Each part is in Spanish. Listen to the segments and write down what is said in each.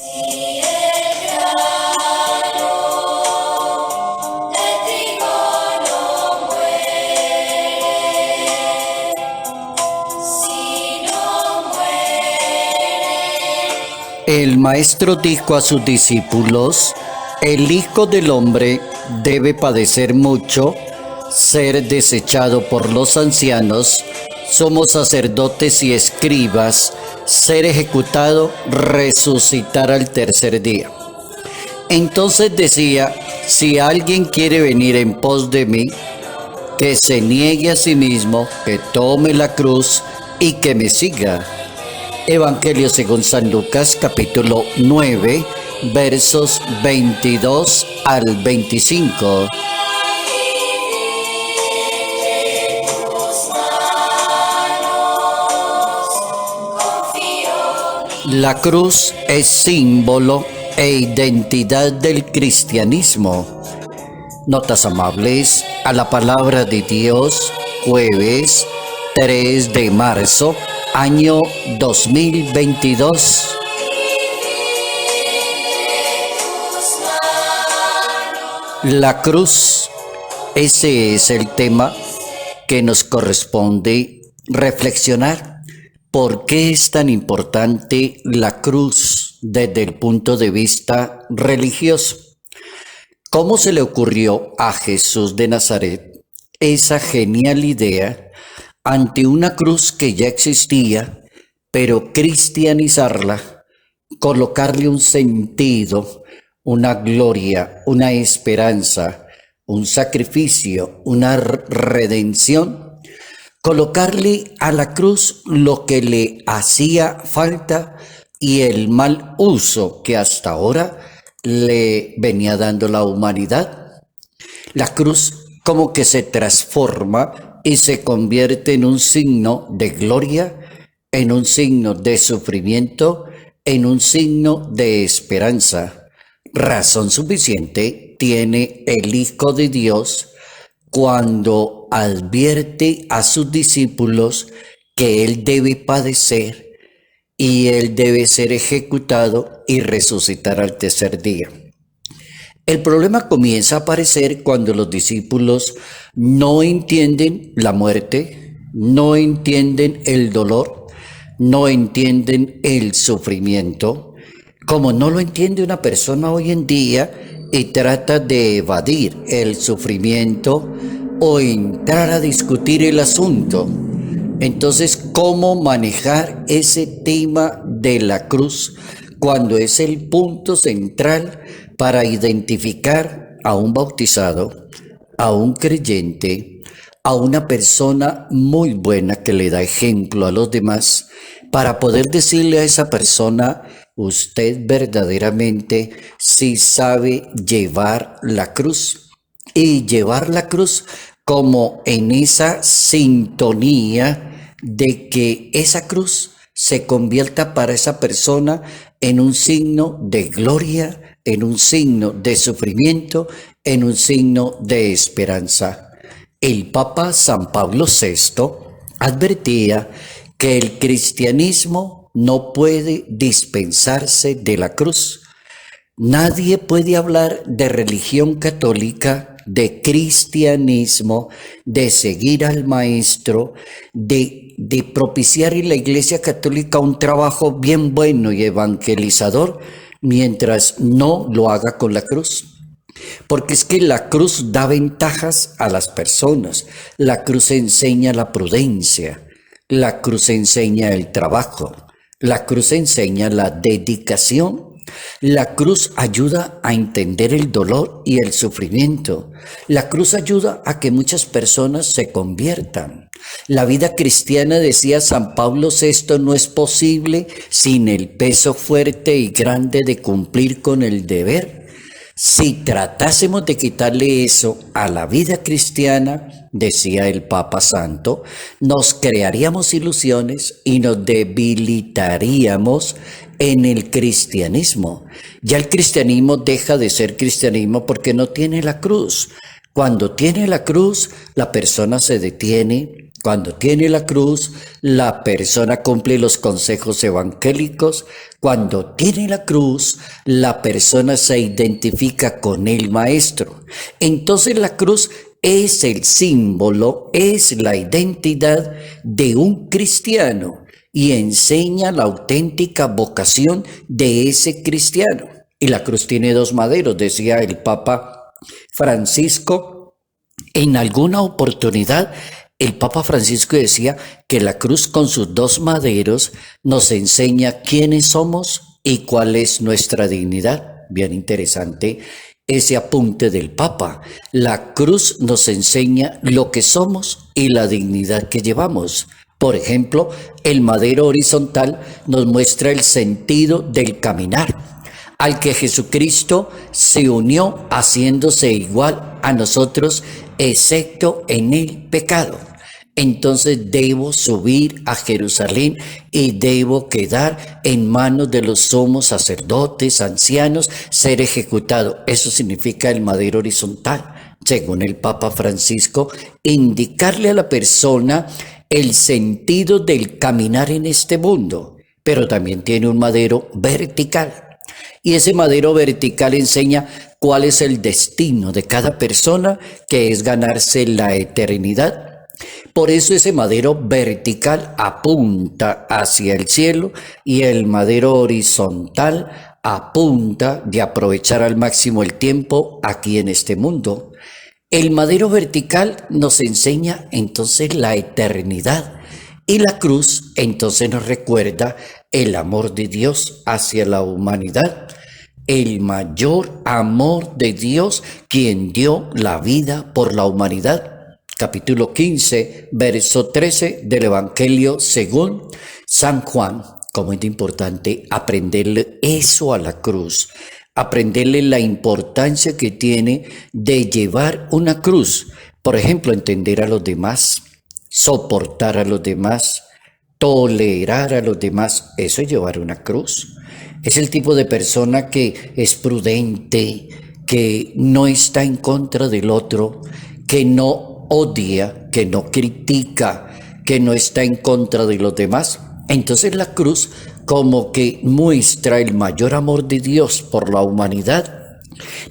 Si el grano de trigo no muere, si no muere. El maestro dijo a sus discípulos: el Hijo del Hombre debe padecer mucho, ser desechado por los ancianos, somos sacerdotes y escribas, ser ejecutado, resucitar al tercer día. Entonces decía: si alguien quiere venir en pos de mí, que se niegue a sí mismo, que tome la cruz y que me siga. Evangelio según San Lucas, capítulo 9, versos 22 al 25. La cruz es símbolo e identidad del cristianismo. Notas amables a la palabra de Dios, jueves 3 de marzo, año 2022. La cruz, ese es el tema que nos corresponde reflexionar. ¿Por qué es tan importante la cruz desde el punto de vista religioso? ¿Cómo se le ocurrió a Jesús de Nazaret esa genial idea ante una cruz que ya existía, pero cristianizarla, colocarle un sentido, una gloria, una esperanza, un sacrificio, una redención? Colocarle a la cruz lo que le hacía falta y el mal uso que hasta ahora le venía dando la humanidad. La cruz como que se transforma y se convierte en un signo de gloria, en un signo de sufrimiento, en un signo de esperanza. Razón suficiente tiene el Hijo de Dios cuando advierte a sus discípulos que Él debe padecer y Él debe ser ejecutado y resucitar al tercer día. El problema comienza a aparecer cuando los discípulos no entienden la muerte, no entienden el dolor, no entienden el sufrimiento, como no lo entiende una persona hoy en día y trata de evadir el sufrimiento o entrar a discutir el asunto. Entonces, ¿cómo manejar ese tema de la cruz cuando es el punto central para identificar a un bautizado, a un creyente, a una persona muy buena que le da ejemplo a los demás, para poder decirle a esa persona: usted verdaderamente sí sabe llevar la cruz? Y llevar la cruz como en esa sintonía de que esa cruz se convierta para esa persona en un signo de gloria, en un signo de sufrimiento, en un signo de esperanza. El Papa San Pablo VI advertía que el cristianismo no puede dispensarse de la cruz. Nadie puede hablar de religión católica, de cristianismo, de seguir al maestro, de propiciar en la Iglesia Católica un trabajo bien bueno y evangelizador, mientras no lo haga con la cruz. Porque es que la cruz da ventajas a las personas. La cruz enseña la prudencia, la cruz enseña el trabajo, la cruz enseña la dedicación. La cruz ayuda a entender el dolor y el sufrimiento. La cruz ayuda a que muchas personas se conviertan. La vida cristiana, decía San Pablo VI, no es posible sin el peso fuerte y grande de cumplir con el deber. Si tratásemos de quitarle eso a la vida cristiana, decía el Papa Santo, nos crearíamos ilusiones y nos debilitaríamos en el cristianismo. Ya el cristianismo deja de ser cristianismo porque no tiene la cruz. Cuando tiene la cruz, la persona se detiene, Cuando tiene la cruz, la persona cumple los consejos evangélicos. Cuando tiene la cruz, la persona se identifica con el Maestro. Entonces la cruz es el símbolo, es la identidad de un cristiano y enseña la auténtica vocación de ese cristiano. Y la cruz tiene dos maderos, decía el Papa Francisco. En alguna oportunidad, el Papa Francisco decía que la cruz con sus dos maderos nos enseña quiénes somos y cuál es nuestra dignidad. Bien interesante ese apunte del Papa. La cruz nos enseña lo que somos y la dignidad que llevamos. Por ejemplo, el madero horizontal nos muestra el sentido del caminar, al que Jesucristo se unió haciéndose igual a nosotros, excepto en el pecado. Entonces debo subir a Jerusalén y debo quedar en manos de los sumos sacerdotes, ancianos, ser ejecutado. Eso significa el madero horizontal, según el Papa Francisco, indicarle a la persona el sentido del caminar en este mundo, pero también tiene un madero vertical. Y ese madero vertical enseña cuál es el destino de cada persona, que es ganarse la eternidad. Por eso ese madero vertical apunta hacia el cielo y el madero horizontal apunta de aprovechar al máximo el tiempo aquí en este mundo. El madero vertical nos enseña entonces la eternidad y la cruz entonces nos recuerda el amor de Dios hacia la humanidad, el mayor amor de Dios, quien dio la vida por la humanidad. Capítulo 15, verso 13 del Evangelio según San Juan. Como es importante aprenderle eso a la cruz, aprenderle la importancia que tiene de llevar una cruz. Por ejemplo, entender a los demás, soportar a los demás, tolerar a los demás. Eso es llevar una cruz. Es el tipo de persona que es prudente, que no está en contra del otro, que no odia, que no critica, que no está en contra de los demás. Entonces la cruz como que muestra el mayor amor de Dios por la humanidad.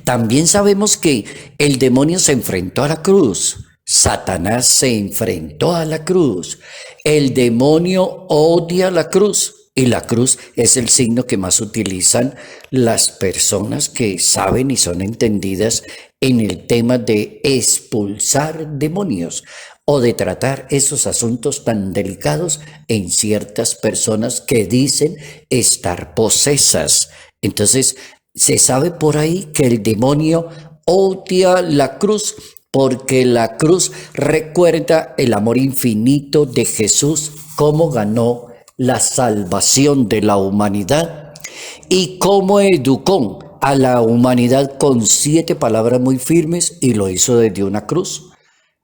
También sabemos que el demonio se enfrentó a la cruz. Satanás se enfrentó a la cruz. El demonio odia la cruz. Y la cruz es el signo que más utilizan las personas que saben y son entendidas en el tema de expulsar demonios o de tratar esos asuntos tan delicados en ciertas personas que dicen estar posesas. Entonces, se sabe por ahí que el demonio odia la cruz porque la cruz recuerda el amor infinito de Jesús, cómo ganó la salvación de la humanidad y cómo educó a la humanidad con 7 palabras muy firmes y lo hizo desde una cruz.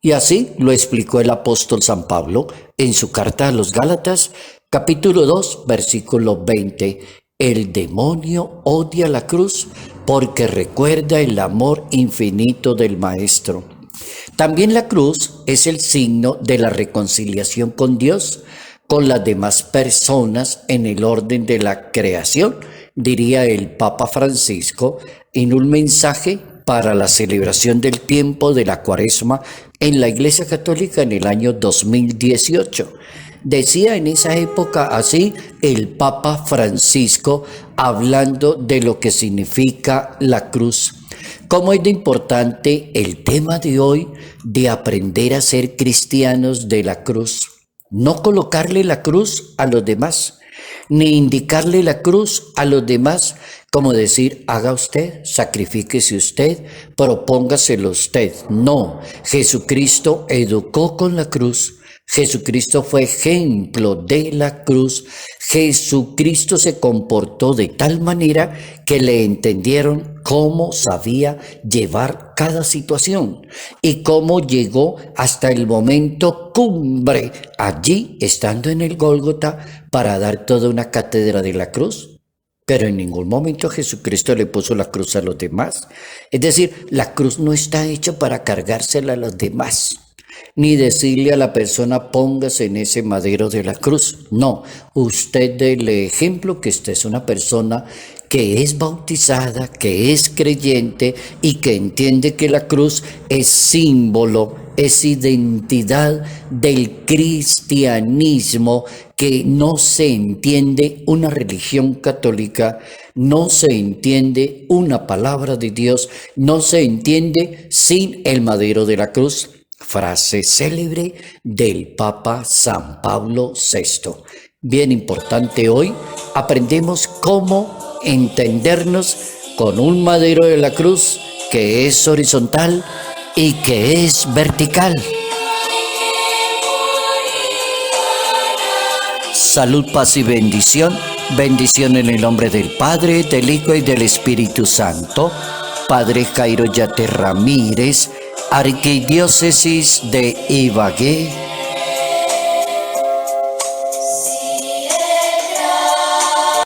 Y así lo explicó el apóstol San Pablo en su carta a los Gálatas, capítulo 2, versículo 20. El demonio odia la cruz porque recuerda el amor infinito del Maestro. También la cruz es el signo de la reconciliación con Dios, con las demás personas en el orden de la creación, diría el Papa Francisco en un mensaje para la celebración del tiempo de la Cuaresma en la Iglesia Católica en el año 2018. Decía en esa época así el Papa Francisco, hablando de lo que significa la cruz. ¿Cómo es de importante el tema de hoy de aprender a ser cristianos de la cruz? No colocarle la cruz a los demás, ni indicarle la cruz a los demás, como decir, haga usted, sacrifíquese usted, propóngaselo usted. No, Jesucristo educó con la cruz. Jesucristo fue ejemplo de la cruz. Jesucristo se comportó de tal manera que le entendieron cómo sabía llevar cada situación y cómo llegó hasta el momento cumbre, allí estando en el Gólgota para dar toda una cátedra de la cruz. Pero en ningún momento Jesucristo le puso la cruz a los demás. Es decir, la cruz no está hecha para cargársela a los demás. ni decirle a la persona póngase en ese madero de la cruz. No, usted dele ejemplo que usted es una persona que es bautizada, que es creyente y que entiende que la cruz es símbolo, es identidad del cristianismo, que no se entiende una religión católica, no se entiende una palabra de Dios, no se entiende sin el madero de la cruz. Frase célebre del Papa San Pablo VI. Bien importante hoy, aprendemos cómo entendernos con un madero de la cruz que es horizontal y que es vertical. Salud, paz y bendición. Bendición en el nombre del Padre, del Hijo y del Espíritu Santo. Padre Jairo Yate Ramírez, Arquidiócesis de Ibagué,